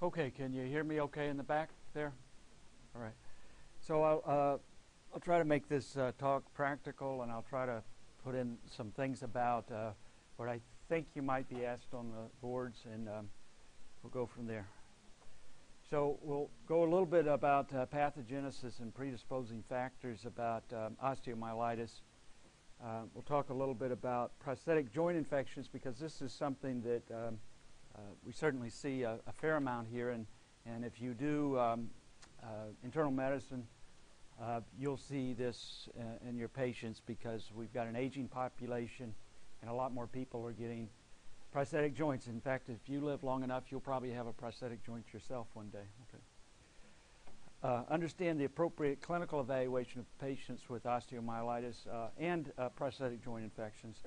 Okay, can you hear me okay in the back there? All right. So I'll try to make this talk practical, and I'll try to put in some things about what I think you might be asked on the boards, and we'll go from there. So we'll go a little bit about pathogenesis and predisposing factors about osteomyelitis. We'll talk a little bit about prosthetic joint infections, because this is something that we certainly see a fair amount here, and if you do internal medicine, you'll see this in your patients, because we've got an aging population and a lot more people are getting prosthetic joints. In fact, if you live long enough, you'll probably have a prosthetic joint yourself one day. Okay. Understand the appropriate clinical evaluation of patients with osteomyelitis and prosthetic joint infections,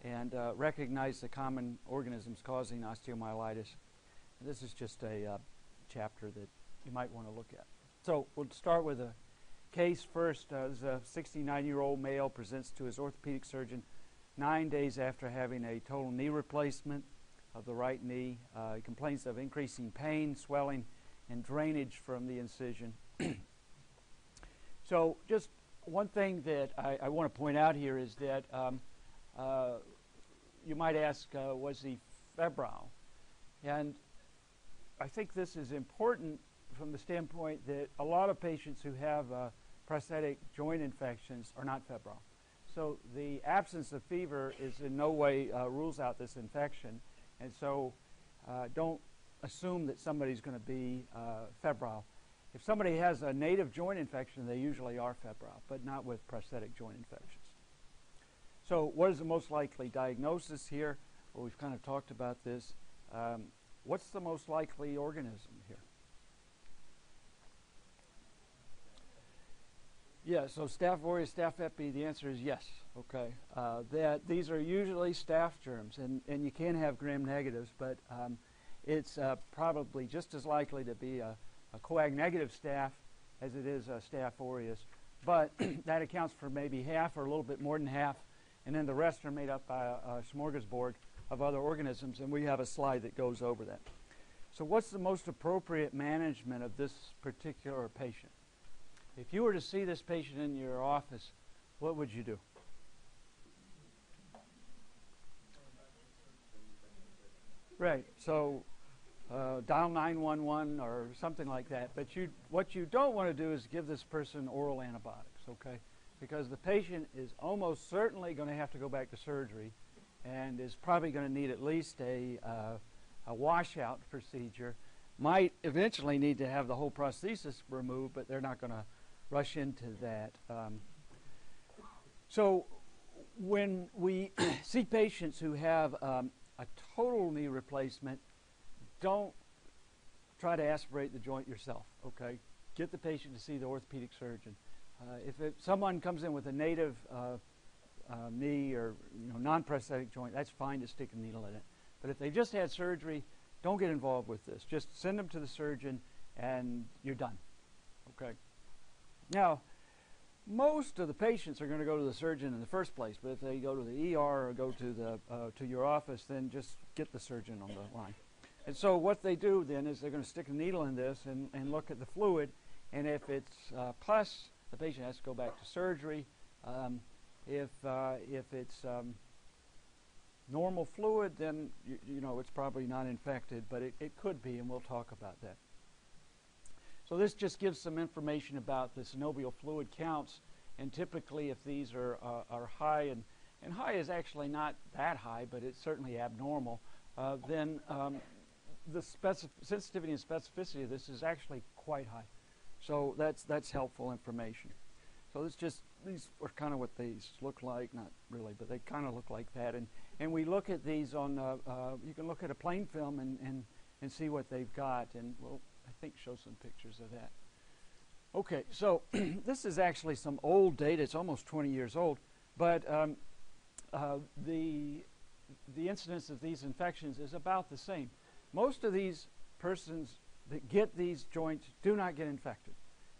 and recognize the common organisms causing osteomyelitis. And this is just a chapter that you might want to look at. So we'll start with a case first. This is a 69-year-old male presents to his orthopedic surgeon 9 days after having a total knee replacement of the right knee. He complains of increasing pain, swelling, and drainage from the incision. So just one thing that I want to point out here is that you might ask, was he febrile? And I think this is important from the standpoint that a lot of patients who have prosthetic joint infections are not febrile. So the absence of fever is in no way rules out this infection, and so don't assume that somebody's going to be febrile. If somebody has a native joint infection, they usually are febrile, but not with prosthetic joint infections. So what is the most likely diagnosis here? Well, we've kind of talked about this. What's the most likely organism here? Yeah, so Staph aureus, Staph epi, the answer is yes. Okay, that these are usually staph germs, and you can have gram-negatives, but it's probably just as likely to be a coag-negative staph as it is a Staph aureus. But that accounts for maybe half or a little bit more than half, and then the rest are made up by a smorgasbord of other organisms, and we have a slide that goes over that. So what's the most appropriate management of this particular patient? If you were to see this patient in your office, what would you do? Right, so dial 911 or something like that. But what you don't want to do is give this person oral antibiotics, okay? Because the patient is almost certainly going to have to go back to surgery and is probably going to need at least a washout procedure. Might eventually need to have the whole prosthesis removed, but they're not going to rush into that. So when we see patients who have a total knee replacement, don't try to aspirate the joint yourself, okay? Get the patient to see the orthopedic surgeon. If someone comes in with a native knee or non-prosthetic joint, that's fine to stick a needle in it. But if they just had surgery, don't get involved with this. Just send them to the surgeon and you're done, okay? Now, most of the patients are going to go to the surgeon in the first place, but if they go to the ER or go to your office, then just get the surgeon on the line. And so what they do then is they're going to stick a needle in this and look at the fluid, and if it's pus, the patient has to go back to surgery. If it's normal fluid, then it's probably not infected, but it could be, and we'll talk about that. So this just gives some information about the synovial fluid counts, and typically if these are high, and high is actually not that high, but it's certainly abnormal, then the sensitivity and specificity of this is actually quite high. So that's helpful information. So these are kind of what these look like, not really, but they kind of look like that. And we look at these on, you can look at a plain film and see what they've got, and we'll, I think, show some pictures of that. Okay, so this is actually some old data. It's almost 20 years old, but the incidence of these infections is about the same. Most of these persons that get these joints do not get infected.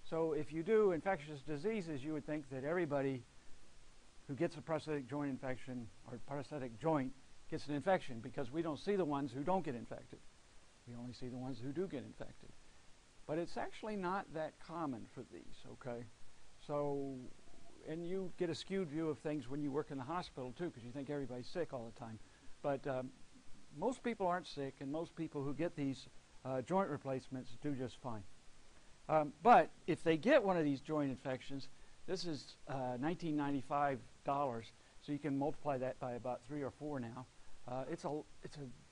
So if you do infectious diseases, you would think that everybody who gets a prosthetic joint infection or prosthetic joint gets an infection, because we don't see the ones who don't get infected. We only see the ones who do get infected. But it's actually not that common for these, okay? So, and you get a skewed view of things when you work in the hospital too, because you think everybody's sick all the time. But most people aren't sick, and most people who get these joint replacements do just fine. But if they get one of these joint infections, this is $1995, so you can multiply that by about 3 or 4 now. It's a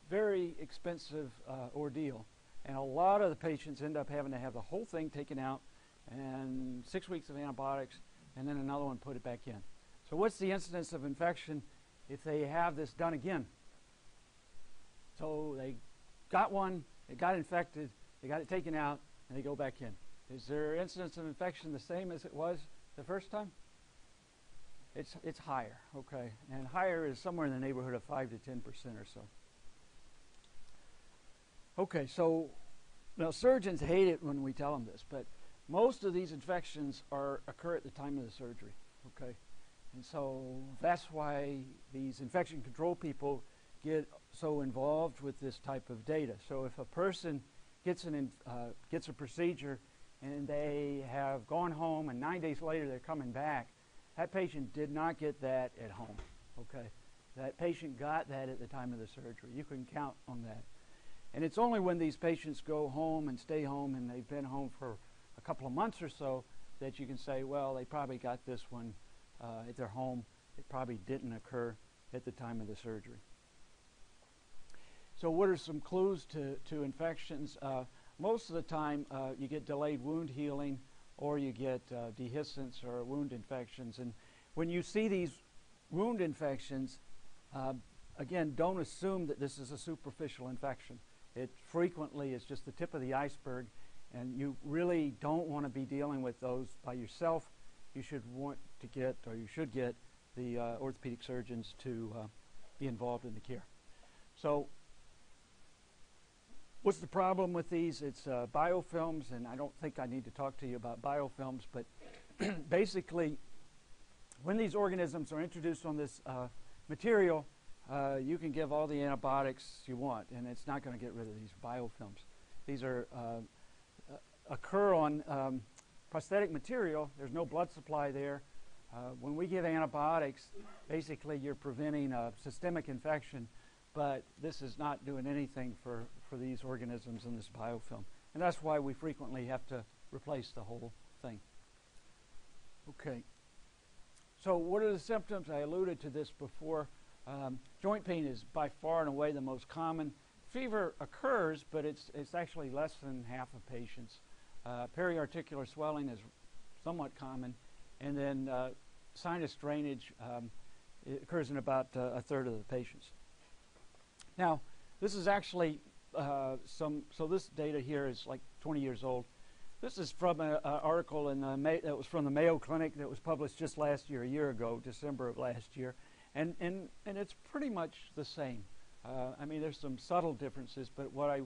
very expensive ordeal, and a lot of the patients end up having to have the whole thing taken out and 6 weeks of antibiotics and then another one put it back in. So what's the incidence of infection if they have this done again? So they got one, they got infected, they got it taken out, and they go back in. Is their incidence of infection the same as it was the first time? It's higher, okay, and higher is somewhere in the neighborhood of 5 to 10% or so. Okay, so now surgeons hate it when we tell them this, but most of these infections occur at the time of the surgery, okay, and so that's why these infection control people get so involved with this type of data. So if a person gets a procedure and they have gone home and 9 days later they're coming back, that patient did not get that at home, okay? That patient got that at the time of the surgery. You can count on that. And it's only when these patients go home and stay home and they've been home for a couple of months or so that you can say, well, they probably got this one at their home. It probably didn't occur at the time of the surgery. So what are some clues to infections? Most of the time you get delayed wound healing, or you get dehiscence or wound infections. And when you see these wound infections, again, don't assume that this is a superficial infection. It frequently is just the tip of the iceberg, and you really don't want to be dealing with those by yourself. You should want to get, or you should get, the orthopedic surgeons to be involved in the care. So what's the problem with these? It's biofilms, and I don't think I need to talk to you about biofilms, but basically when these organisms are introduced on this material, you can give all the antibiotics you want, and it's not going to get rid of these biofilms. These are occur on prosthetic material. There's no blood supply there. When we give antibiotics, basically you're preventing a systemic infection, but this is not doing anything for these organisms in this biofilm. And that's why we frequently have to replace the whole thing. Okay. So what are the symptoms? I alluded to this before. Joint pain is by far and away the most common. Fever occurs, but it's actually less than half of patients. Periarticular swelling is somewhat common. And then sinus drainage it occurs in about a third of the patients. Now, this is actually so this data here is like 20 years old. This is from an article in that was from the Mayo Clinic that was published just last year, a year ago, December of last year. And it's pretty much the same. I mean, there's some subtle differences, but what I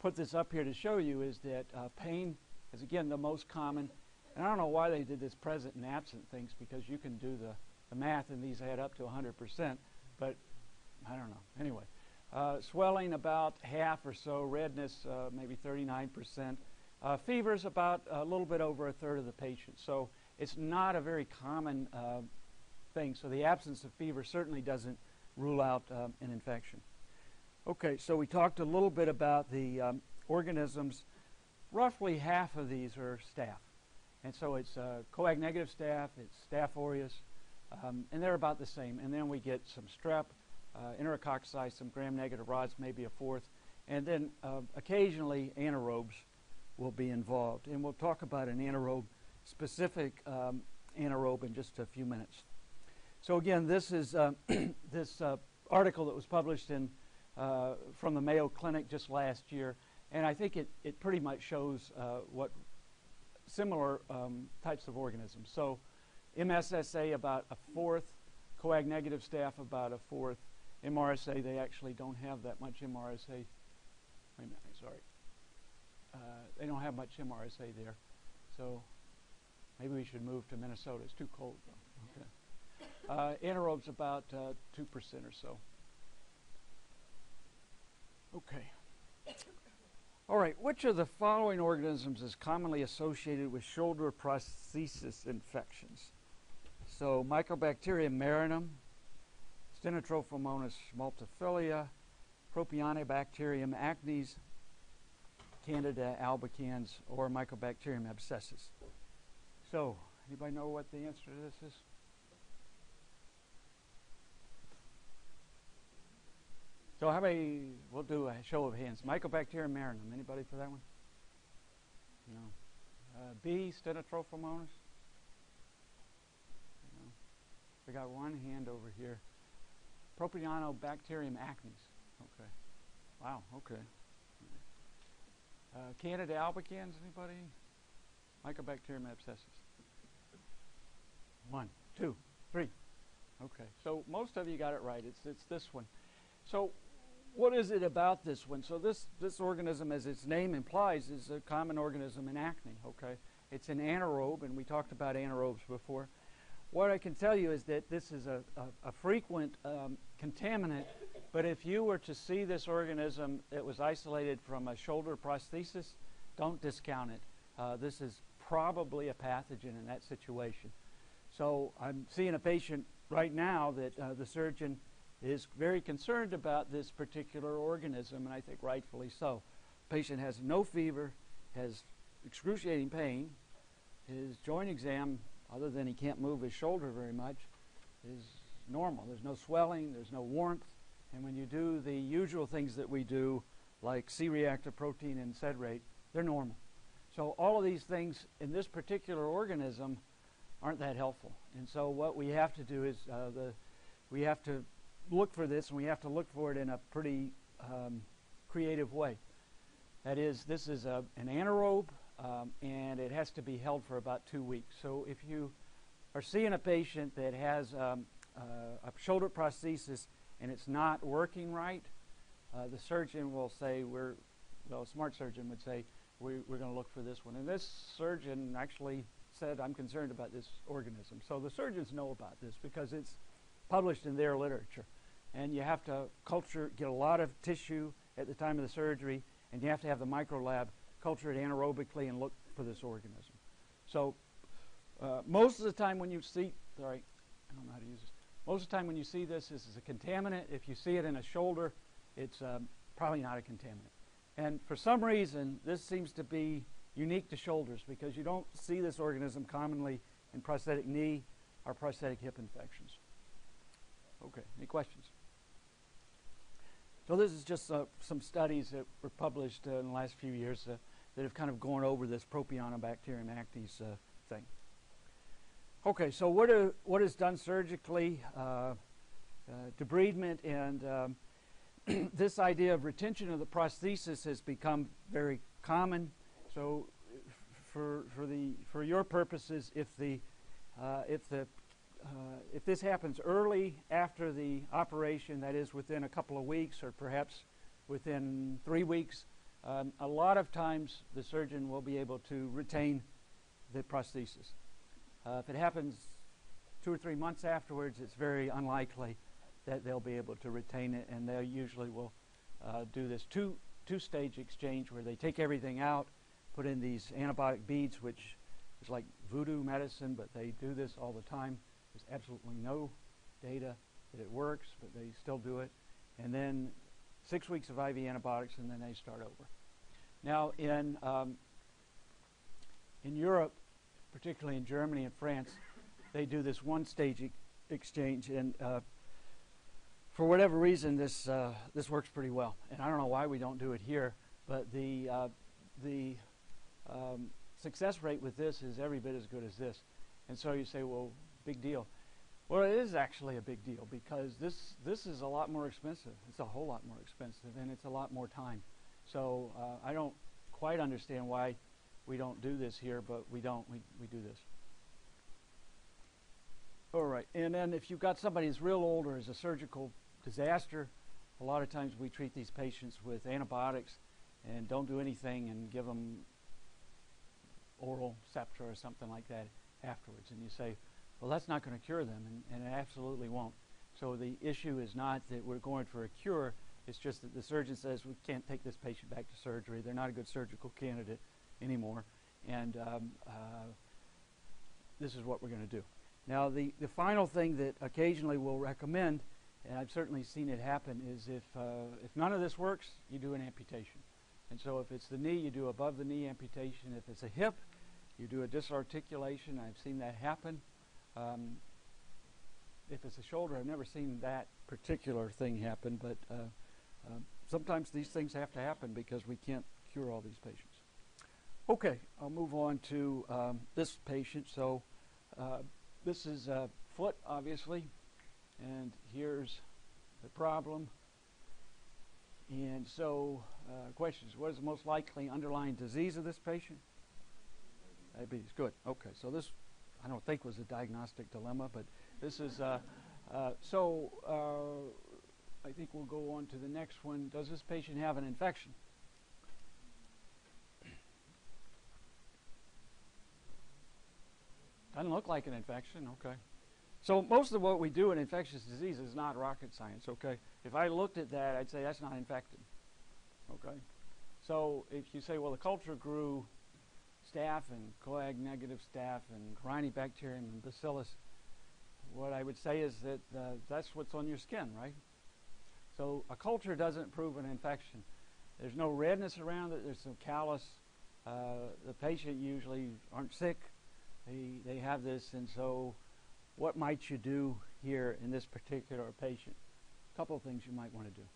put this up here to show you is that pain is, again, the most common. And I don't know why they did this present and absent things, because you can do the math and these add up to 100%, but I don't know. Anyway, swelling about half or so, redness maybe 39%. Fever's about a little bit over a third of the patients. So it's not a very common thing. So the absence of fever certainly doesn't rule out an infection. Okay, so we talked a little bit about the organisms. Roughly half of these are staph. And so it's coag-negative staph, it's staph aureus, and they're about the same. And then we get some strep, enterococci, some gram-negative rods, maybe a fourth. And then occasionally anaerobes will be involved. And we'll talk about an anaerobe-specific anaerobe in just a few minutes. So again, this is this article that was published in from the Mayo Clinic just last year, and I think it pretty much shows what similar types of organisms. So MSSA about a fourth, coag-negative staph about a fourth. MRSA, they actually don't have that much MRSA. Wait a minute, sorry. They don't have much MRSA there. So maybe we should move to Minnesota. It's too cold, though. Okay. Anaerobes about 2% or so. Okay. All right, which of the following organisms is commonly associated with shoulder prosthesis infections? So Mycobacterium marinum, Stenotrophomonas multifida, Propionibacterium acnes, Candida albicans, or Mycobacterium abscessus. So, anybody know what the answer to this is? So how many, we'll do a show of hands. Mycobacterium marinum, anybody for that one? No. B, Stenotrophomonas? No. We got one hand over here. Propionibacterium acnes. Okay. Wow, okay. Candida albicans, anybody? Mycobacterium abscessus. 1, 2, 3. Okay, so most of you got it right. It's this one. So what is it about this one? So this organism, as its name implies, is a common organism in acne, okay? It's an anaerobe, and we talked about anaerobes before. What I can tell you is that this is a frequent contaminant, but if you were to see this organism that was isolated from a shoulder prosthesis, don't discount it. This is probably a pathogen in that situation. So I'm seeing a patient right now that the surgeon is very concerned about this particular organism, and I think rightfully so. Patient has no fever, has excruciating pain. His joint exam, other than he can't move his shoulder very much, is normal. There's no swelling, there's no warmth, and when you do the usual things that we do, like C-reactive protein and sed rate, they're normal. So all of these things in this particular organism aren't that helpful. And so what we have to do is we have to look for this, and we have to look for it in a pretty creative way. That is, this is an anaerobe, and it has to be held for about 2 weeks. So if you are seeing a patient that has a shoulder prosthesis and it's not working right, the surgeon will say, a smart surgeon would say, we're going to look for this one. And this surgeon actually said, I'm concerned about this organism. So the surgeons know about this because it's published in their literature. And you have to get a lot of tissue at the time of the surgery, and you have to have the microlab culture it anaerobically and look for this organism. So most of the time when you see, sorry, I don't know how to use this. Most of the time when you see this is a contaminant. If you see it in a shoulder, it's probably not a contaminant. And for some reason, this seems to be unique to shoulders because you don't see this organism commonly in prosthetic knee or prosthetic hip infections. Okay, any questions? So this is just some studies that were published in the last few years that have kind of gone over this Propionibacterium acnes thing. Okay, so what is done surgically? Debridement, and this idea of retention of the prosthesis has become very common. So for your purposes, if this happens early after the operation, that is within a couple of weeks or perhaps within 3 weeks, a lot of times the surgeon will be able to retain the prosthesis. If it happens 2 or 3 months afterwards, it's very unlikely that they'll be able to retain it, and they usually will do this two-stage exchange where they take everything out, put in these antibiotic beads, which is like voodoo medicine, but they do this all the time. There's absolutely no data that it works, but they still do it. And then 6 weeks of IV antibiotics, and then they start over. Now, in Europe, particularly in Germany and France, they do this one-stage exchange, and for whatever reason, this works pretty well. And I don't know why we don't do it here, but the success rate with this is every bit as good as this. And so you say, well, big deal. Well, it is actually a big deal because this is a lot more expensive. It's a whole lot more expensive, and it's a lot more time. So I don't quite understand why we don't do this here, but we don't. We do this. All right, and then if you've got somebody who's real old or is a surgical disaster, a lot of times we treat these patients with antibiotics and don't do anything and give them oral Septra or something like that afterwards. And you say, well, that's not going to cure them, and it absolutely won't. So the issue is not that we're going for a cure, It's just that the surgeon says we can't take this patient back to surgery. They're not a good surgical candidate anymore. And this is what we're going to do. Now, the final thing that occasionally we'll recommend, and I've certainly seen it happen, is if none of this works, you do an amputation. And so if it's the knee, you do above the knee amputation. If it's a hip, you do a disarticulation. I've seen that happen. If it's a shoulder, I've never seen that particular thing happen, but sometimes these things have to happen because we can't cure all these patients. Okay, I'll move on to this patient. So this is a foot, obviously, and here's the problem. And so questions, what is the most likely underlying disease of this patient? Diabetes, good. Okay, so this I don't think was a diagnostic dilemma, but this is, I think we'll go on to the next one. Does this patient have an infection? Doesn't look like an infection, okay. So most of what we do in infectious disease is not rocket science, okay. If I looked at that, I'd say that's not infected, okay. So if you say, well, the culture grew staph and coag-negative staph and Corynebacterium and bacillus, what I would say is that that's what's on your skin, right? So a culture doesn't prove an infection. There's no redness around it. There's some callus. The patient usually aren't sick. They have this, and so what might you do here in this particular patient? A couple of things you might want to do.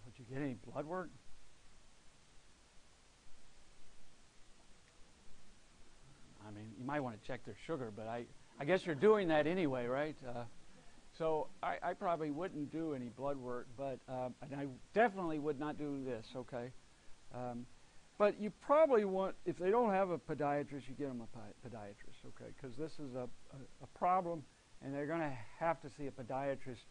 Did you get any blood work? I mean, you might want to check their sugar, but I guess you're doing that anyway, right? So I probably wouldn't do any blood work, but and I definitely would not do this, okay? But you probably want, if they don't have a podiatrist, you get them a podiatrist, okay? Because this is a problem, and they're going to have to see a podiatrist.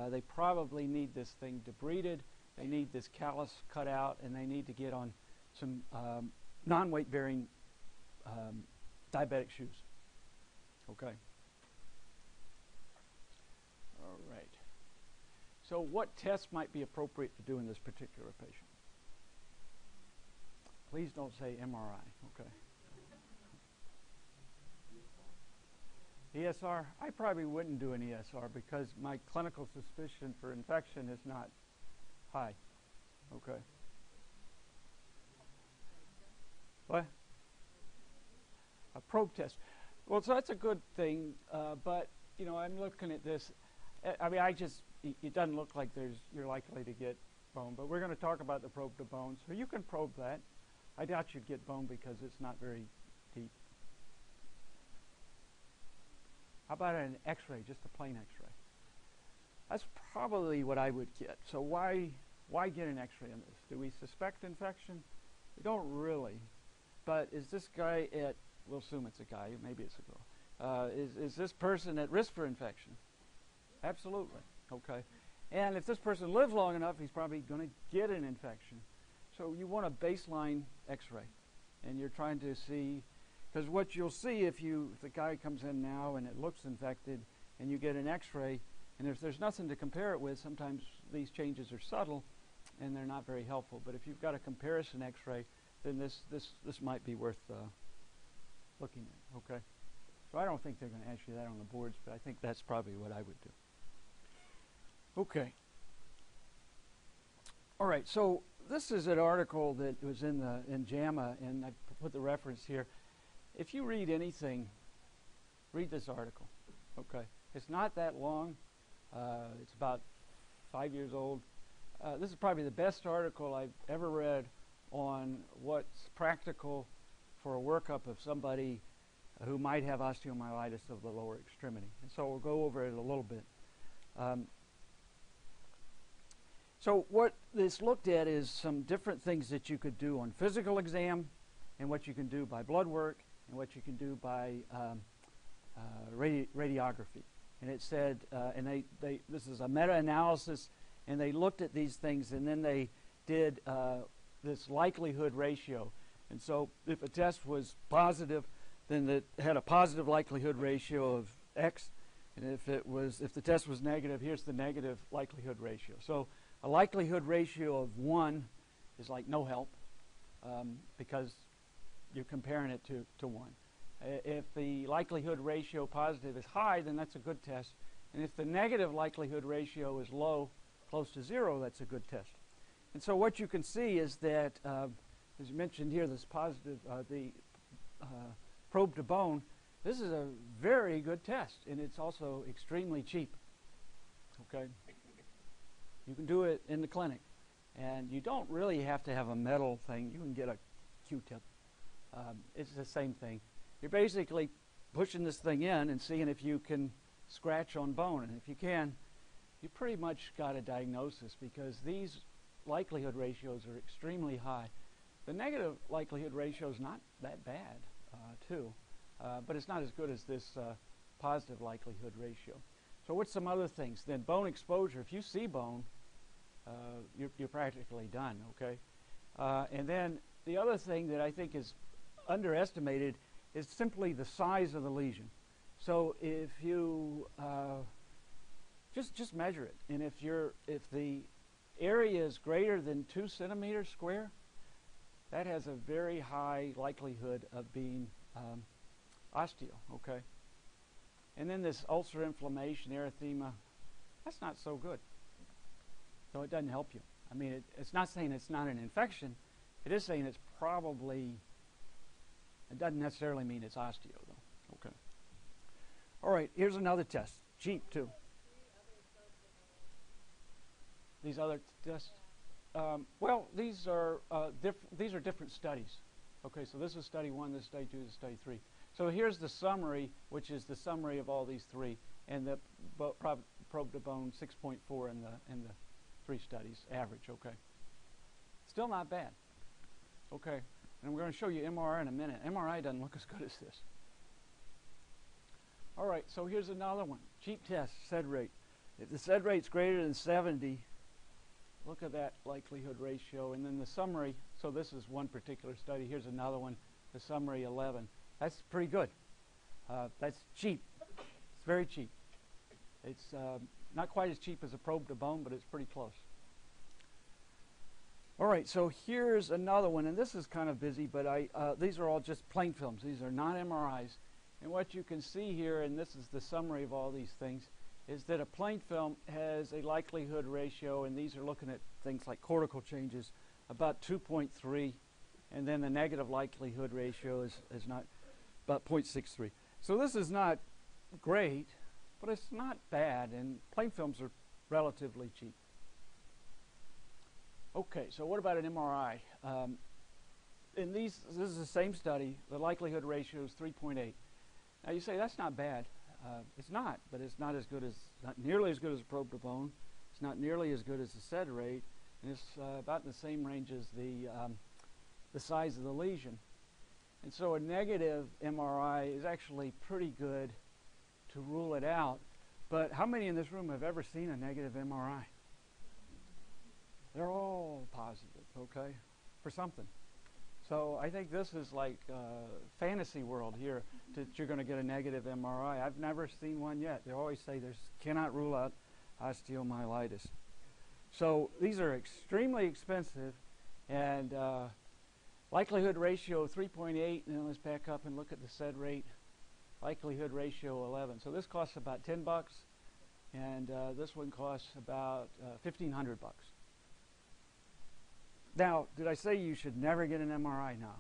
They probably need this thing debrided. They need this callus cut out, and they need to get on some non-weight-bearing diabetic shoes, okay? All right. So what tests might be appropriate to do in this particular patient? Please don't say MRI, okay? ESR? I probably wouldn't do an ESR because my clinical suspicion for infection is not high, okay? What? A probe test. Well, so that's a good thing, but, you know, I'm looking at this. I mean, it doesn't look like you're likely to get bone, but we're going to talk about the probe to bone. So you can probe that. I doubt you'd get bone because it's not very deep. How about an x-ray, just a plain x-ray? That's probably what I would get. So why get an x-ray on this? Do we suspect infection? We don't really. But is this guy we'll assume it's a guy, maybe it's a girl. Is this person at risk for infection? Absolutely, okay. And if this person lives long enough, he's probably going to get an infection. So you want a baseline x-ray, and you're trying to see, because what you'll see if the guy comes in now and it looks infected, and you get an x-ray, and if there's nothing to compare it with, sometimes these changes are subtle, and they're not very helpful. But if you've got a comparison x-ray, then this might be worth looking at, okay? So I don't think they're going to ask you that on the boards, but I think that's probably what I would do. Okay. All right, so this is an article that was in JAMA, and I put the reference here. If you read anything, read this article, okay? It's not that long. It's about 5 years old. This is probably the best article I've ever read on what's practical for a workup of somebody who might have osteomyelitis of the lower extremity. And so we'll go over it a little bit. So what this looked at is some different things that you could do on physical exam, and what you can do by blood work, and what you can do by radiography. And it said, and this is a meta-analysis, and they looked at these things, and then they did this likelihood ratio. And so if a test was positive, then it had a positive likelihood ratio of X. And if the test was negative, here's the negative likelihood ratio. So a likelihood ratio of 1 is like no help, because you're comparing it to 1. If the likelihood ratio positive is high, then that's a good test. And if the negative likelihood ratio is low, close to 0, that's a good test. And so what you can see is that, as you mentioned here, this positive, probe to bone, this is a very good test, and it's also extremely cheap. Okay? You can do it in the clinic, and you don't really have to have a metal thing. You can get a Q-tip. It's the same thing. You're basically pushing this thing in and seeing if you can scratch on bone, and if you can, you pretty much got a diagnosis, because these likelihood ratios are extremely high. The negative likelihood ratio is not that bad, too, but it's not as good as this positive likelihood ratio. So what's some other things? Then bone exposure. If you see bone, you're practically done, okay? And then the other thing that I think is underestimated is simply the size of the lesion. So if you just measure it, and if the area is greater than 2 centimeters square, that has a very high likelihood of being osteo, okay? And then this ulcer inflammation, erythema, that's not so good. So it doesn't help you. I mean, it's not saying it's not an infection. It is saying it's probably, it doesn't necessarily mean it's osteo, though. Okay. All right, here's another test. Cheap, too. These other tests? Well, these are different studies. Okay, so this is study 1, this is study 2, this is study 3. So here's the summary, which is the summary of all these 3, and the probe to bone 6.4 in the 3 studies average. Okay, still not bad. Okay, and we're going to show you MRI in a minute. MRI doesn't look as good as this. All right, so here's another one. Cheap test, SED rate. If the SED rate's greater than 70, look at that likelihood ratio. And then the summary, so this is one particular study. Here's another one, the summary 11. That's pretty good. That's cheap. It's very cheap. It's not quite as cheap as a probe to bone, but it's pretty close. All right, so here's another one, and this is kind of busy, but these are all just plain films. These are not MRIs. And what you can see here, and this is the summary of all these things, is that a plain film has a likelihood ratio, and these are looking at things like cortical changes, about 2.3, and then the negative likelihood ratio is not about 0.63. So this is not great, but it's not bad, and plain films are relatively cheap. Okay, so what about an MRI? This is the same study. The likelihood ratio is 3.8. Now you say that's not bad. It's not, but it's not nearly as good as a probe to bone. It's not nearly as good as the SED rate, and it's about in the same range as the size of the lesion. And so a negative MRI is actually pretty good to rule it out. But how many in this room have ever seen a negative MRI? They're all positive, okay, for something. So I think this is like fantasy world here, that you're going to get a negative MRI. I've never seen one yet. They always say cannot rule out osteomyelitis. So these are extremely expensive, and likelihood ratio 3.8, and then let's back up and look at the SED rate. Likelihood ratio 11. So this costs about $10, and this one costs about $1,500. Now, did I say you should never get an MRI? No.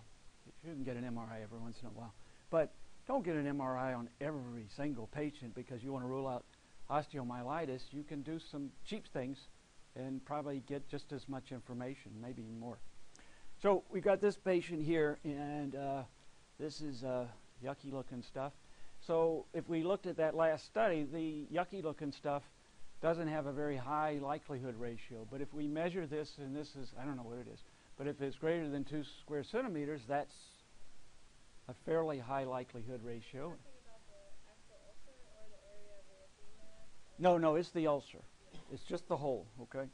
You shouldn't get an MRI every once in a while. But don't get an MRI on every single patient because you want to rule out osteomyelitis. You can do some cheap things and probably get just as much information, maybe more. So we got this patient here, and this is yucky looking stuff. So if we looked at that last study, the yucky looking stuff doesn't have a very high likelihood ratio. But if we measure this, and this is, I don't know what it is, but if it's greater than 2 square centimeters, that's a fairly high likelihood ratio. About the actual ulcer or the area of erythema? No, it's the ulcer. It's just the hole, okay?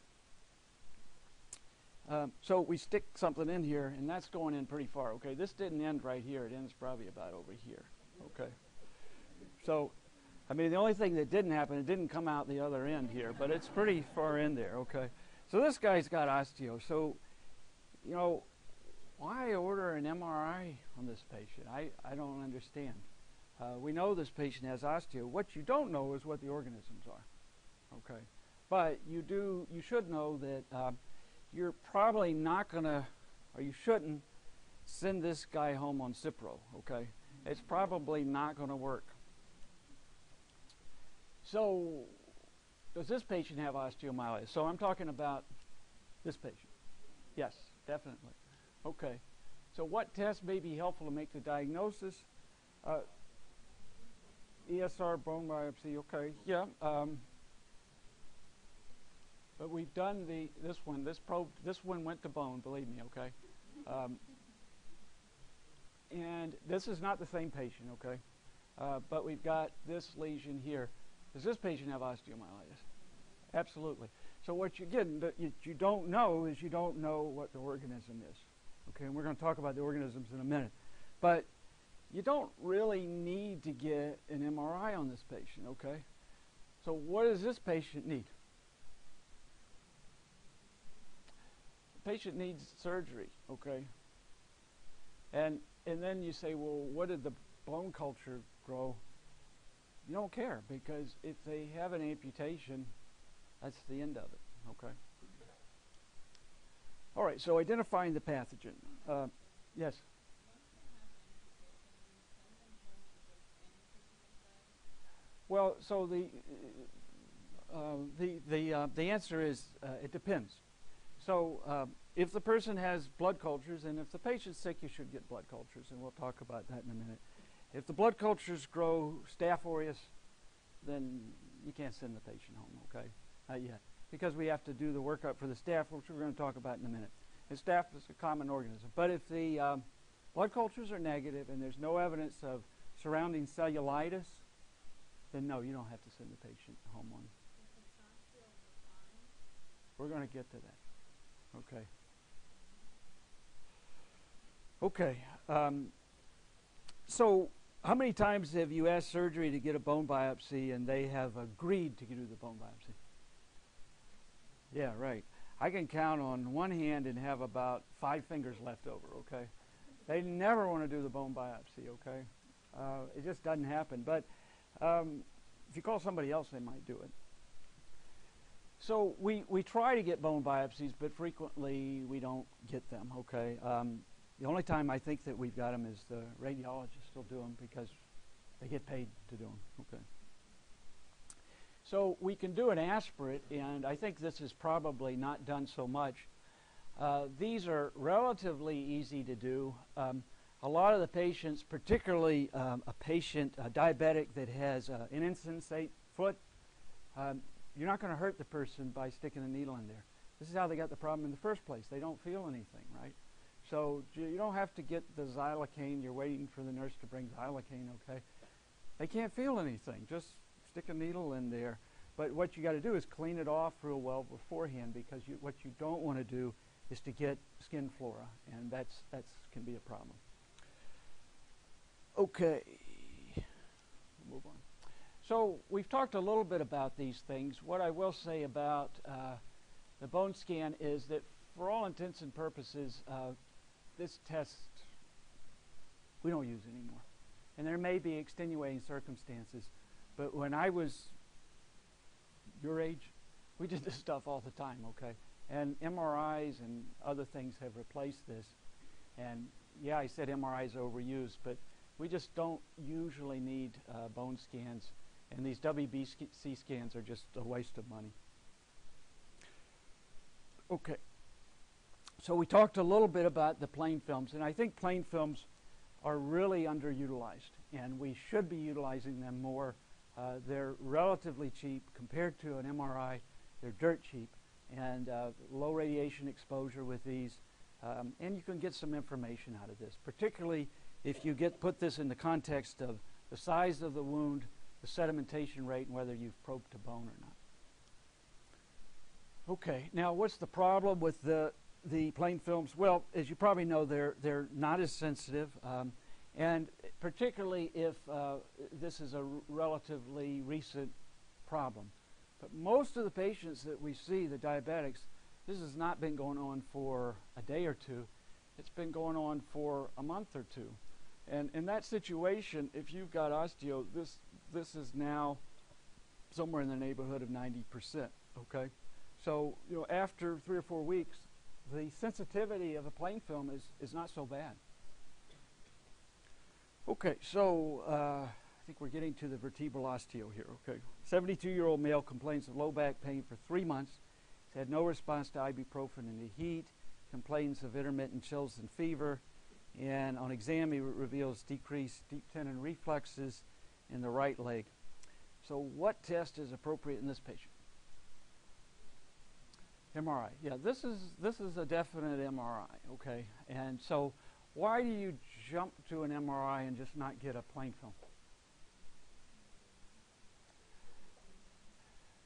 So we stick something in here, and that's going in pretty far. Okay, this didn't end right here. It ends probably about over here. Okay. So, I mean, the only thing that didn't happen, it didn't come out the other end here, but it's pretty far in there. Okay. So this guy's got osteo. So, you know, why order an MRI on this patient? I don't understand. We know this patient has osteo. What you don't know is what the organisms are. Okay. But you should know that you're probably not going to, or you shouldn't, send this guy home on Cipro, okay? It's probably not going to work. So, does this patient have osteomyelitis? So I'm talking about this patient. Yes, definitely. Okay. So what tests may be helpful to make the diagnosis? ESR bone biopsy, okay, yeah. But we've done this one went to bone, believe me, okay? And this is not the same patient, okay? But we've got this lesion here. Does this patient have osteomyelitis? Absolutely. So what you don't know is you don't know what the organism is, okay? And we're going to talk about the organisms in a minute. But you don't really need to get an MRI on this patient, okay? So what does this patient need? The patient needs surgery, okay? And then you say, well, what did the bone culture grow? You don't care, because if they have an amputation, that's the end of it, okay? All right, so identifying the pathogen. Yes? Well, so the answer is it depends. So if the person has blood cultures, and if the patient's sick, you should get blood cultures, and we'll talk about that in a minute. If the blood cultures grow staph aureus, then you can't send the patient home, okay? Not yet, because we have to do the workup for the staph, which we're going to talk about in a minute. And staph is a common organism. But if the blood cultures are negative and there's no evidence of surrounding cellulitis, then no, you don't have to send the patient home on. We're going to get to that. Okay. Okay. So how many times have you asked surgery to get a bone biopsy and they have agreed to do the bone biopsy? Yeah, right. I can count on one hand and have about 5 fingers left over, okay? They never want to do the bone biopsy, okay? It just doesn't happen. But if you call somebody else, they might do it. So we try to get bone biopsies, but frequently we don't get them, okay? The only time I think that we've got them is the radiologists will do them because they get paid to do them, okay? So we can do an aspirate, and I think this is probably not done so much. These are relatively easy to do. A lot of the patients, particularly a diabetic that has an insensate foot, you're not going to hurt the person by sticking a needle in there. This is how they got the problem in the first place. They don't feel anything, right? So you don't have to get the xylocaine. You're waiting for the nurse to bring xylocaine, okay? They can't feel anything. Just stick a needle in there. But what you got to do is clean it off real well beforehand, because what you don't want to do is to get skin flora, and that's can be a problem. Okay, move on. So we've talked a little bit about these things. What I will say about the bone scan is that for all intents and purposes, this test we don't use anymore. And there may be extenuating circumstances, but when I was your age, we did this stuff all the time, okay? And MRIs and other things have replaced this. And yeah, I said MRIs are overused, but we just don't usually need bone scans. And these WBC scans are just a waste of money. Okay. So we talked a little bit about the plain films, and I think plain films are really underutilized, and we should be utilizing them more. They're relatively cheap compared to an MRI. They're dirt cheap, and low radiation exposure with these, and you can get some information out of this, particularly if you put this in the context of the size of the wound, the sedimentation rate, and whether you've probed to bone or not. Okay, now what's the problem with the the plain films, well, as you probably know, they're not as sensitive, and particularly if this is a relatively recent problem. But most of the patients that we see, the diabetics, this has not been going on for a day or two. It's been going on for a month or two. And in that situation, if you've got osteo, this is now somewhere in the neighborhood of 90%, okay? So, after 3 or 4 weeks, the sensitivity of a plain film is not so bad. Okay, so I think we're getting to the vertebral osteo here, okay? 72-year-old male complains of low back pain for 3 months. He's had no response to ibuprofen in the heat, complains of intermittent chills and fever, and on exam he reveals decreased deep tendon reflexes in the right leg. So what test is appropriate in this patient? MRI. Yeah, this is a definite MRI, okay? And so why do you jump to an MRI and just not get a plain film?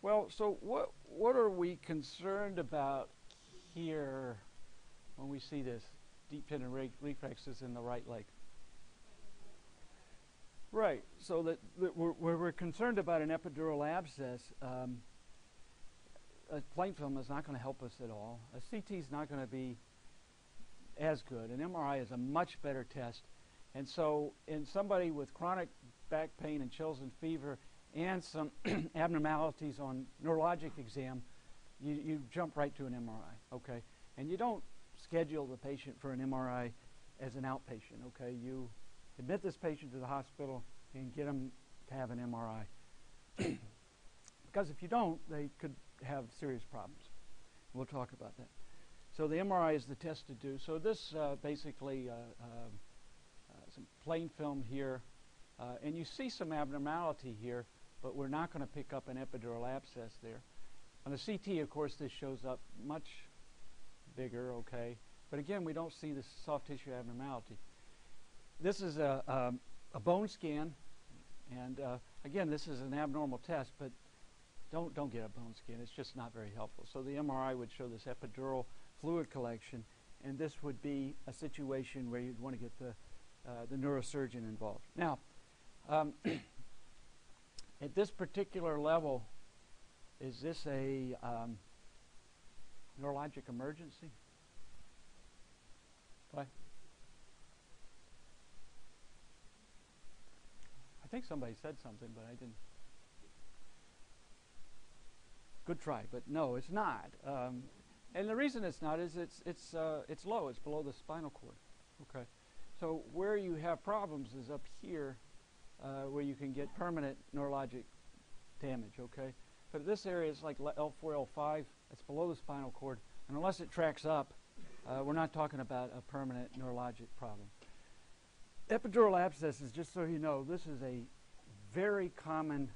Well, so what are we concerned about here when we see this deep tendon reflexes in the right leg? Right. So that we're concerned about an epidural abscess. A plain film is not going to help us at all. A CT is not going to be as good. An MRI is a much better test. And so in somebody with chronic back pain and chills and fever and some abnormalities on neurologic exam, you jump right to an MRI, okay? And you don't schedule the patient for an MRI as an outpatient, okay? You admit this patient to the hospital and get them to have an MRI. Because if you don't, they could have serious problems. We'll talk about that. So the MRI is the test to do. So this basically some plain film here, and you see some abnormality here, but we're not going to pick up an epidural abscess there. On the CT, of course, this shows up much bigger, okay? But again, we don't see this soft tissue abnormality. This is a bone scan, and again, this is an abnormal test, but don't get a bone scan. It's just not very helpful. So the MRI would show this epidural fluid collection, and this would be a situation where you'd want to get the neurosurgeon involved. Now, at this particular level, is this a neurologic emergency? What? I think somebody said something, but I didn't. Good try, but no, it's not. And the reason it's not is it's low. It's below the spinal cord. Okay, so where you have problems is up here, where you can get permanent neurologic damage. Okay, but this area is like L4, L5. It's below the spinal cord, and unless it tracks up, we're not talking about a permanent neurologic problem. Epidural abscesses, just so you know, this is a very common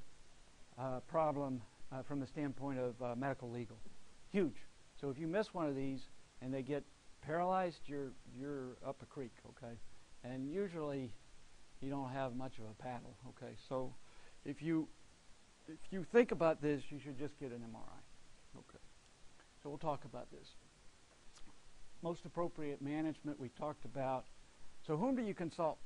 problem from the standpoint of medical legal. Huge. So if you miss one of these and they get paralyzed, you're up a creek, okay? And usually you don't have much of a paddle, okay? So if you think about this, you should just get an MRI, okay? So we'll talk about this. Most appropriate management we talked about. So whom do you consult?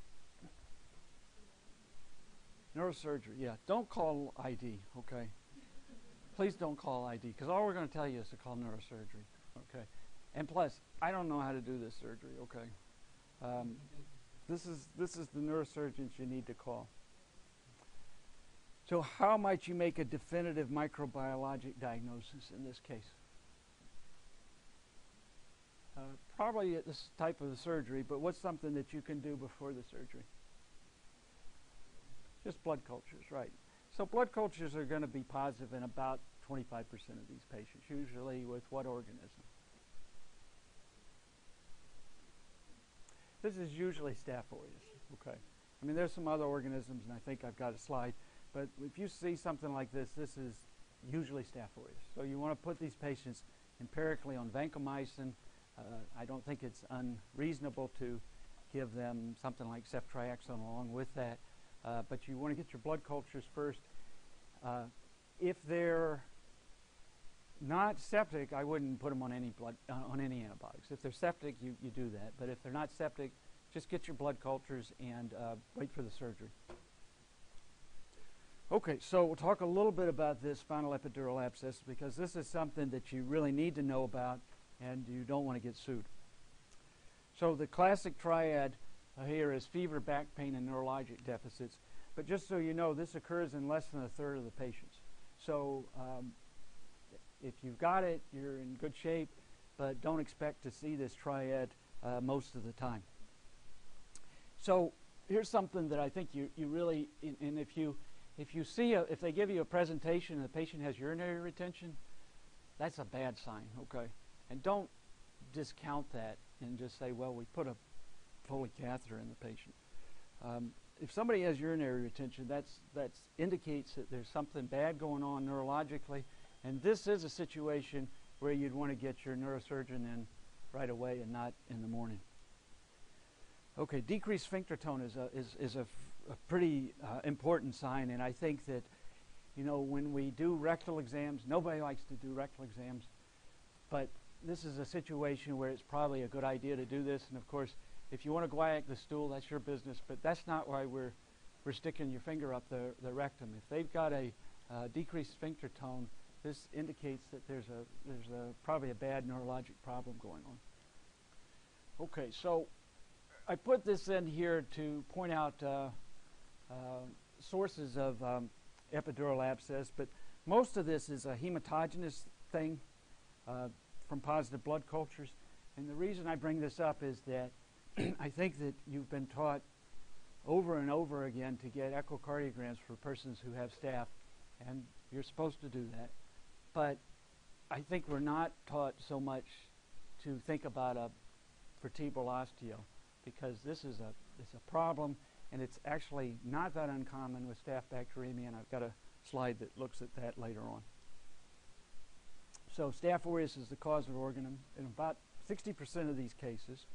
Neurosurgery, yeah. Don't call ID, okay? Please don't call ID, because all we're going to tell you is to call neurosurgery, okay? And plus, I don't know how to do this surgery, okay? This is the neurosurgeons you need to call. So how might you make a definitive microbiologic diagnosis in this case? Probably at this type of surgery, but what's something that you can do before the surgery? Just blood cultures, right. So blood cultures are going to be positive in about 25% of these patients, usually with what organism? This is usually Staph aureus, okay. I mean, there's some other organisms, and I think I've got a slide, but if you see something like this, this is usually Staph aureus. So you want to put these patients empirically on vancomycin. I don't think it's unreasonable to give them something like ceftriaxone along with that, but you want to get your blood cultures first. If they're not septic, I wouldn't put them on any on any antibiotics. If they're septic, you do that. But if they're not septic, just get your blood cultures and wait for the surgery. Okay, so we'll talk a little bit about this spinal epidural abscess because this is something that you really need to know about and you don't want to get sued. So the classic triad here is fever, back pain, and neurologic deficits. But just so you know, this occurs in less than a third of the patients. So if you've got it, you're in good shape, but don't expect to see this triad most of the time. So here's something that I think you really, and if they give you a presentation and the patient has urinary retention, that's a bad sign, okay? And don't discount that and just say, well, we put a Foley catheter in the patient. If somebody has urinary retention, that indicates that there's something bad going on neurologically, and this is a situation where you'd want to get your neurosurgeon in right away and not in the morning. Okay, decreased sphincter tone is a pretty important sign, and I think that, you know, when we do rectal exams, nobody likes to do rectal exams, but this is a situation where it's probably a good idea to do this, and of course, if you want to guaiac the stool, that's your business, but that's not why we're sticking your finger up the rectum. If they've got a decreased sphincter tone, this indicates that there's probably a bad neurologic problem going on. Okay, so I put this in here to point out sources of epidural abscess, but most of this is a hematogenous thing from positive blood cultures. And the reason I bring this up is that I think that you've been taught over and over again to get echocardiograms for persons who have staph, and you're supposed to do that. But I think we're not taught so much to think about a vertebral osteo, because this is a problem, and it's actually not that uncommon with staph bacteremia, and I've got a slide that looks at that later on. So staph aureus is the cause of organ in about 60% of these cases.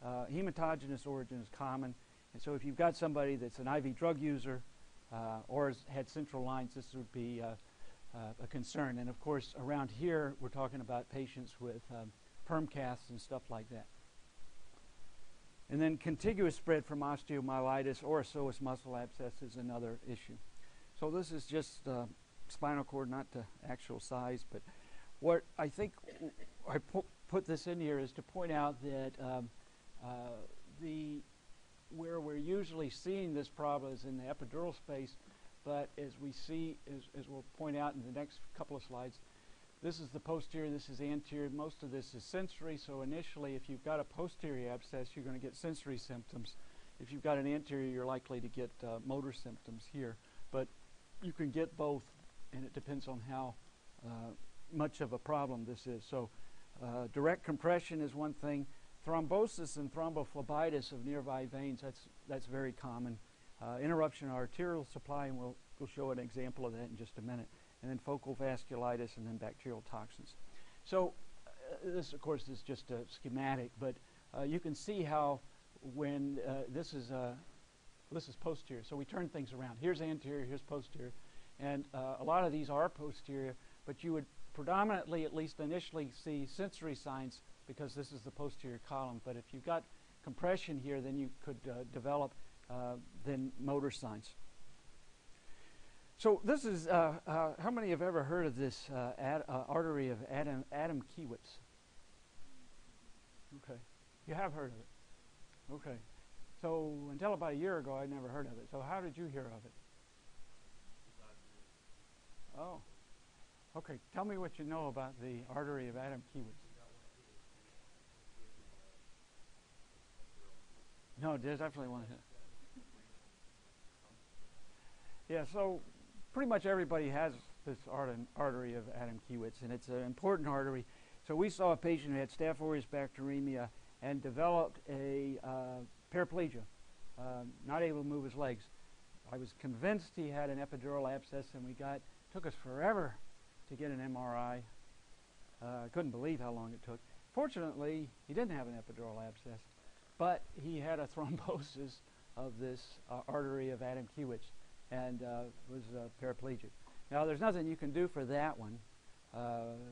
Hematogenous origin is common, and so if you've got somebody that's an IV drug user or has had central lines, this would be a concern. And of course, around here, we're talking about patients with perm casts and stuff like that. And then contiguous spread from osteomyelitis or psoas muscle abscess is another issue. So this is just spinal cord, not the actual size, but what I think I put this in here is to point out that where we're usually seeing this problem is in the epidural space, but as we see, as we'll point out in the next couple of slides, this is the posterior, this is anterior, most of this is sensory, so initially if you've got a posterior abscess, you're going to get sensory symptoms. If you've got an anterior, you're likely to get motor symptoms here, but you can get both, and it depends on how much of a problem this is. So direct compression is one thing. Thrombosis and thrombophlebitis of nearby veins, that's very common. Interruption of arterial supply, and we'll show an example of that in just a minute. And then focal vasculitis, and then bacterial toxins. So this, of course, is just a schematic, but you can see how when this is posterior. So we turn things around. Here's anterior, here's posterior. And a lot of these are posterior, but you would predominantly, at least initially, see sensory signs because this is the posterior column. But if you've got compression here, then you could develop then motor signs. So this is, how many have ever heard of this artery of Adam Kiewitz? Okay, you have heard of it. Okay, so until about a year ago, I'd never heard of it. So how did you hear of it? Oh, okay. Tell me what you know about the artery of Adam Kiewitz. No, there's definitely one. Yeah, so pretty much everybody has this artery of Adam Kiewitz, and it's an important artery. So we saw a patient who had staph aureus bacteremia and developed a paraplegia, not able to move his legs. I was convinced he had an epidural abscess, and took us forever to get an MRI. I couldn't believe how long it took. Fortunately, he didn't have an epidural abscess, but he had a thrombosis of this artery of Adam Kiewitz and was paraplegic. Now, there's nothing you can do for that one.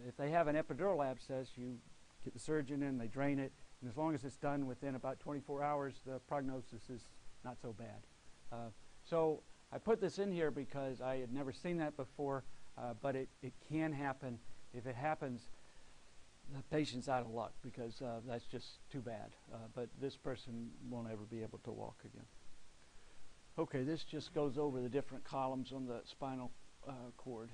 If have an epidural abscess, you get the surgeon in, they drain it, and as long as it's done within about 24 hours, the prognosis is not so bad. So I put this in here because I had never seen that before, but it can happen. If it happens, the patient's out of luck because that's just too bad. But this person won't ever be able to walk again. Okay, this just goes over the different columns on the spinal cord.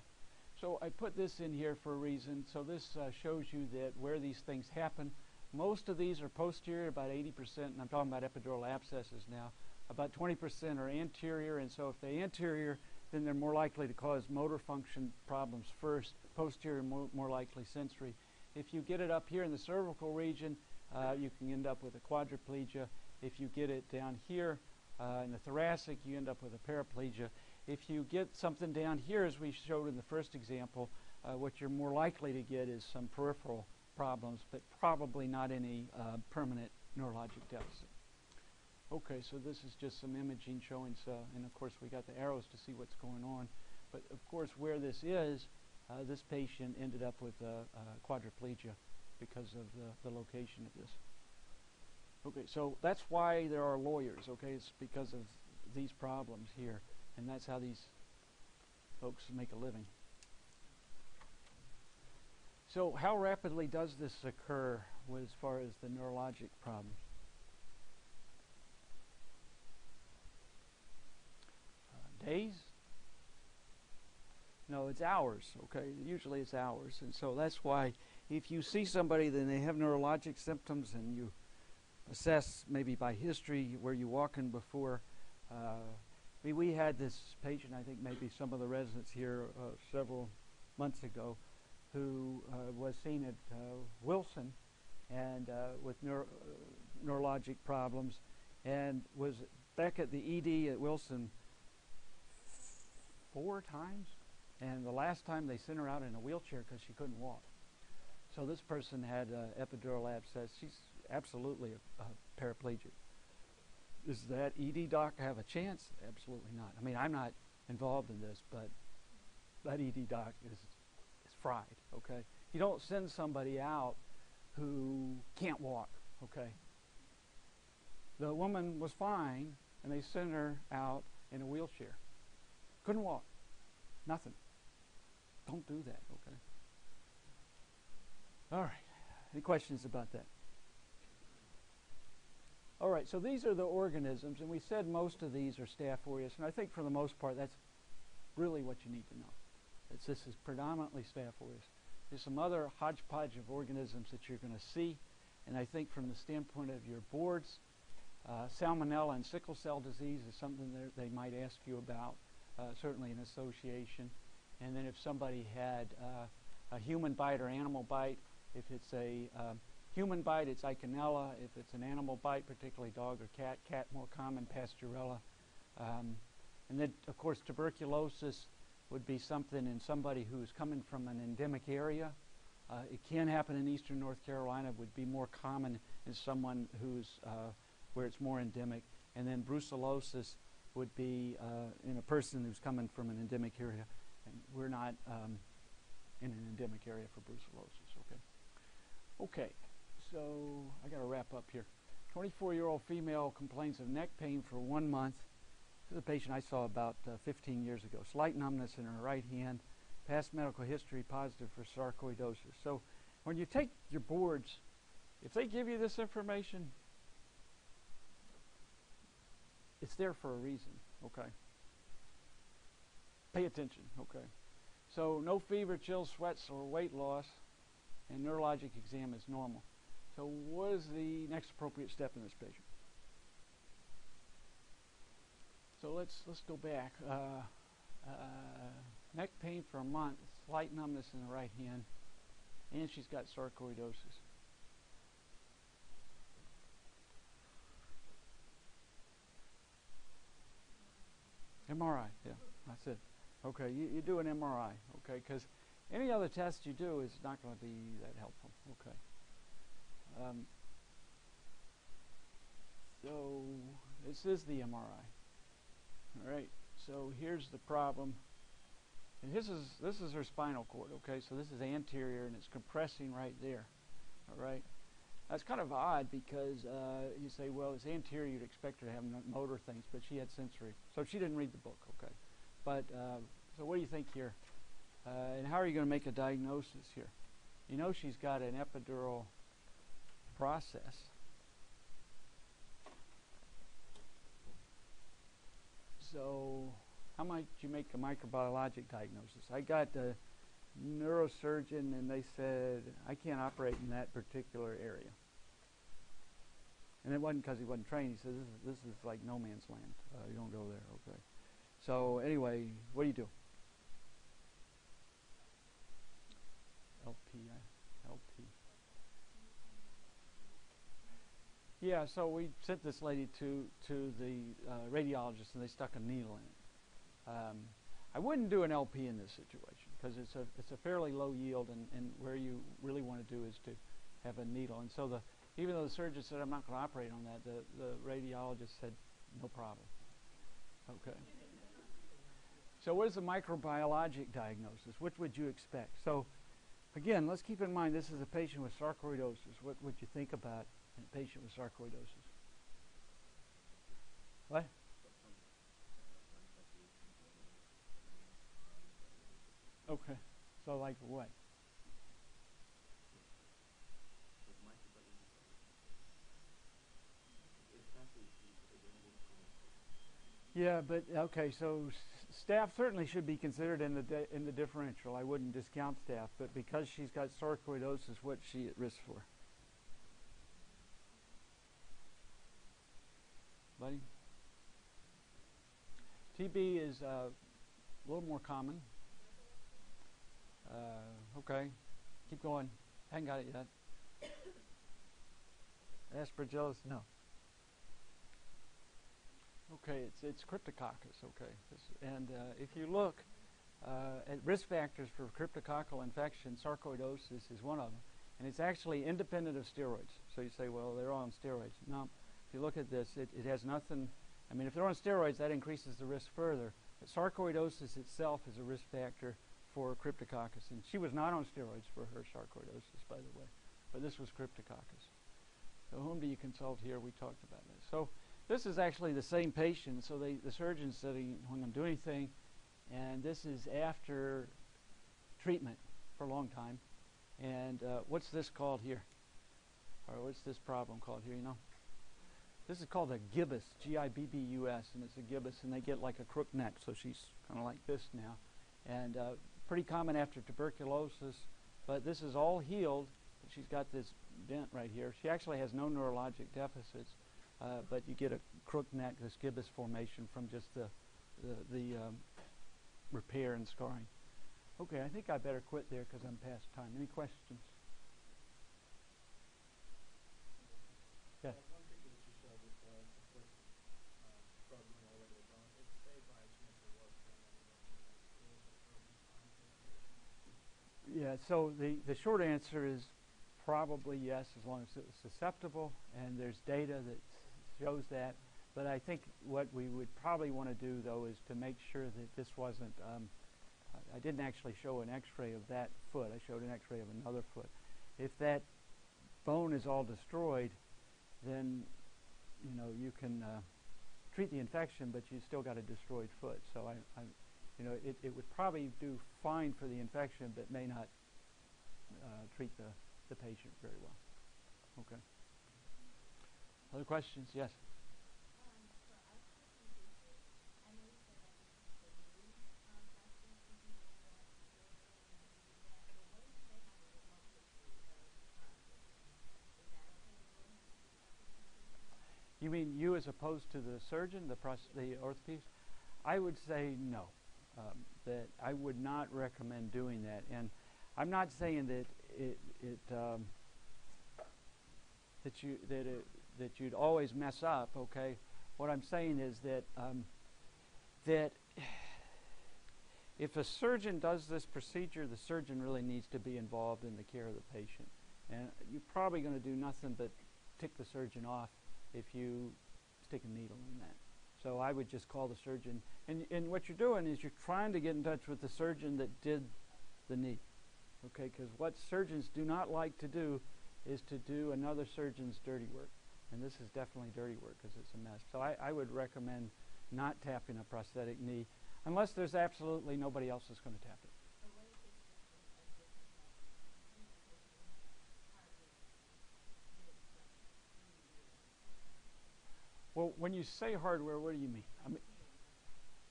So I put this in here for a reason. So this shows you that where these things happen. Most of these are posterior, about 80%, and I'm talking about epidural abscesses now. About 20% are anterior, and so if they're anterior, then they're more likely to cause motor function problems first. Posterior, more likely sensory. If you get it up here in the cervical region, you can end up with a quadriplegia. If you get it down here in the thoracic, you end up with a paraplegia. If you get something down here, as we showed in the first example, what you're more likely to get is some peripheral problems, but probably not any permanent neurologic deficit. Okay, so this is just some imaging showing, and of course we got the arrows to see what's going on. But of course where this is, this patient ended up with quadriplegia because of the location of this. Okay, so that's why there are lawyers, okay? It's because of these problems here, and that's how these folks make a living. So how rapidly does this occur as far as the neurologic problems? Days? No, it's hours, okay? Usually it's hours. And so that's why if you see somebody that they have neurologic symptoms and you assess maybe by history where you walked in before. We had this patient, I think maybe some of the residents here several months ago, who was seen at Wilson and with neurologic problems, and was back at the ED at Wilson 4 times, and the last time they sent her out in a wheelchair because she couldn't walk. So this person had epidural abscess. She's absolutely a paraplegic. Does that ED doc have a chance? Absolutely not. I mean, I'm not involved in this, but that ED doc is fried, okay? You don't send somebody out who can't walk, okay? The woman was fine, and they sent her out in a wheelchair. Couldn't walk. Nothing. Don't do that, okay? All right. Any questions about that? All right, so these are the organisms, and we said most of these are Staph aureus, and I think for the most part that's really what you need to know. This is predominantly Staph aureus. There's some other hodgepodge of organisms that you're going to see, and I think from the standpoint of your boards, salmonella and sickle cell disease is something that they might ask you about, certainly an association. And then if somebody had a human bite or animal bite, if it's a human bite, it's Eikenella. If it's an animal bite, particularly dog or cat more common, Pasteurella. And then, of course, tuberculosis would be something in somebody who's coming from an endemic area. It can happen in eastern North Carolina, would be more common in someone who's where it's more endemic. And then brucellosis would be in a person who's coming from an endemic area. And we're not in an endemic area for brucellosis, okay? Okay, so I got to wrap up here. 24-year-old female complains of neck pain for 1 month. This is a patient I saw about 15 years ago. Slight numbness in her right hand. Past medical history positive for sarcoidosis. So when you take your boards, if they give you this information, it's there for a reason, okay? Pay attention, okay? So no fever, chills, sweats, or weight loss, and neurologic exam is normal. So what is the next appropriate step in this patient? So let's go back. Neck pain for a month, slight numbness in the right hand, and she's got sarcoidosis. MRI, yeah, that's it. Okay, you do an MRI, okay, because any other test you do is not going to be that helpful, okay. So this is the MRI. All right, so here's the problem. And this is her spinal cord, okay? So this is anterior, and it's compressing right there, all right? That's kind of odd because you say, well, it's anterior, you'd expect her to have motor things, but she had sensory. So she didn't read the book, okay? But, so what do you think here? And how are you going to make a diagnosis here? You know she's got an epidural process. So how might you make a microbiologic diagnosis? I got a neurosurgeon, and they said, I can't operate in that particular area. And it wasn't because he wasn't trained. He said, this is like no man's land. You don't go there, okay? So anyway, what do you do? LP. Yeah, so we sent this lady to the radiologist, and they stuck a needle in it. I wouldn't do an LP in this situation because it's a fairly low yield, and where you really want to do is to have a needle. And so even though the surgeon said, I'm not going to operate on that, the radiologist said, no problem. Okay. So what is a microbiologic diagnosis? What would you expect? So again, let's keep in mind this is a patient with sarcoidosis. What would you think about a patient with sarcoidosis? What? Okay. So like what? Yeah, but okay, so staph certainly should be considered in the differential. I wouldn't discount staph, but because she's got sarcoidosis, what's she at risk for? Buddy? TB is a little more common. Okay, keep going. Haven't got it yet. Aspergillus, no. Okay, it's cryptococcus, okay. And if you look at risk factors for cryptococcal infection, sarcoidosis is one of them. And it's actually independent of steroids. So you say, well, they're all on steroids. No, if you look at this, it has nothing. I mean, if they're on steroids, that increases the risk further. But sarcoidosis itself is a risk factor for cryptococcus. And she was not on steroids for her sarcoidosis, by the way. But this was cryptococcus. So whom do you consult here? We talked about this. So this is actually the same patient. So the surgeon said he wasn't going to do anything. And this is after treatment for a long time. And what's this called here? Or what's this problem called here, you know? This is called a gibbous, G-I-B-B-U-S, and it's a gibbous, and they get like a crook neck. So she's kind of like this now. And pretty common after tuberculosis, but this is all healed. She's got this dent right here. She actually has no neurologic deficits, but you get a crook neck, this gibbous formation from just the repair and scarring. Okay, I think I better quit there because I'm past time. Any questions? Yes. One picture that you showed with the foot struggling all the way to the bone, it's saved by chance it was done anyway. Yeah, so the short answer is probably yes, as long as it was susceptible, and there's data that shows that. But I think what we would probably want to do, though, is to make sure that this wasn't, I didn't actually show an x-ray of that foot. I showed an x-ray of another foot. If that bone is all destroyed, then, you know, you can treat the infection, but you still got a destroyed foot. So you know, it would probably do fine for the infection, but may not treat the patient very well. Okay. Other questions? Yes. You mean you as opposed to the surgeon, the orthopedist? I would say no. That I would not recommend doing that. And I'm not saying that that you'd always mess up. Okay. What I'm saying is that that if a surgeon does this procedure, the surgeon really needs to be involved in the care of the patient. And you're probably going to do nothing but tick the surgeon off if you stick a needle in that. So I would just call the surgeon. And what you're doing is you're trying to get in touch with the surgeon that did the knee. Okay, because what surgeons do not like to do is to do another surgeon's dirty work. And this is definitely dirty work because it's a mess. So I would recommend not tapping a prosthetic knee unless there's absolutely nobody else that's going to tap it. Well, when you say hardware, what do you mean? I mean,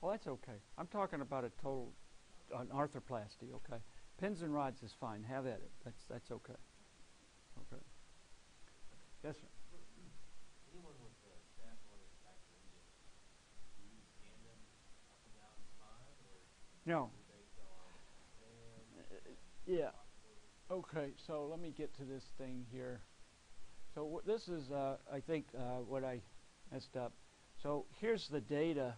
well, that's okay. I'm talking about a total an arthroplasty. Okay, pins and rods is fine. Have at it. That's okay. Okay. Yes, sir. Anyone with Staph aureus bacteremia, do you scan them up and down the spine, or No. do they fill out exams? Yeah. Okay. So let me get to this thing here. So this is, I think, what I messed up. So here's the data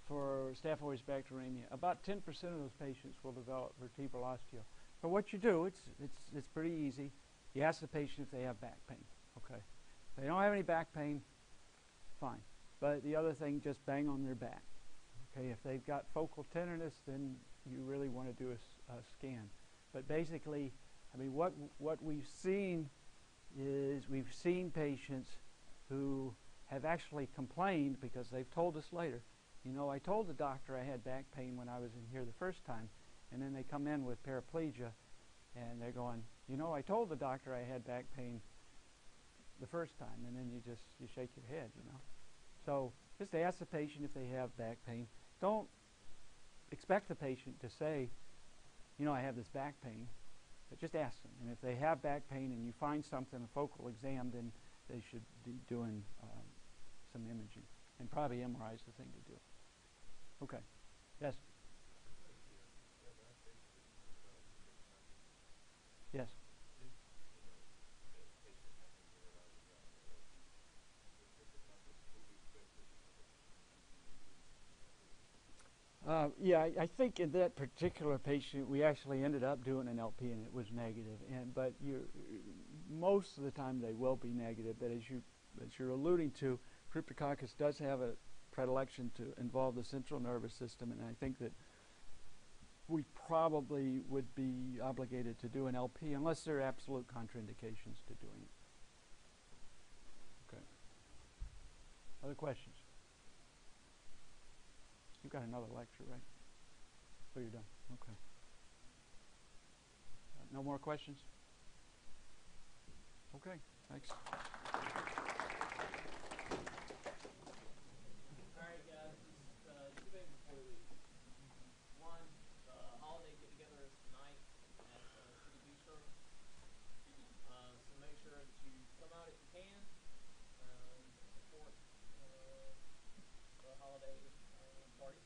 for Staph aureus bacteremia. About 10% of those patients will develop vertebral osteo. So what you do, it's pretty easy. You ask the patient if they have back pain. Okay. If they don't have any back pain, fine. But the other thing, just bang on their back. Okay. If they've got focal tenderness, then you really want to do a scan. But basically, I mean, what we've seen is we've seen patients who have actually complained because they've told us later, you know, I told the doctor I had back pain when I was in here the first time, and then they come in with paraplegia, and they're going, you know, I told the doctor I had back pain the first time, and then you shake your head, you know. So just ask the patient if they have back pain. Don't expect the patient to say, you know, I have this back pain, but just ask them. And if they have back pain and you find something, a focal exam, then they should be doing some imaging. And probably MRI is the thing to do. Okay. Yes? Yes. Yeah, I think in that particular patient, we actually ended up doing an LP and it was negative. But most of the time they will be negative. But as you're alluding to, Cryptococcus does have a predilection to involve the central nervous system, and I think that we probably would be obligated to do an LP unless there are absolute contraindications to doing it. Okay. Other questions? You've got another lecture, right? Oh, you're done. Okay. No more questions? Okay, thanks. Alright guys, just two things before we leave. One, the holiday get together is tonight at City Bistro. So make sure that you come out if you can, support the holiday party.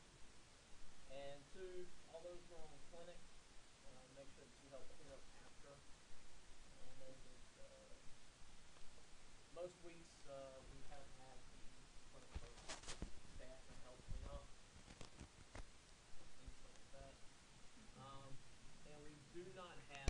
And two, all those who are on clinic, make sure that you help clean up after. I know that most weeks we haven't had the clinic folks staff and help clean up, things like that. And we do not have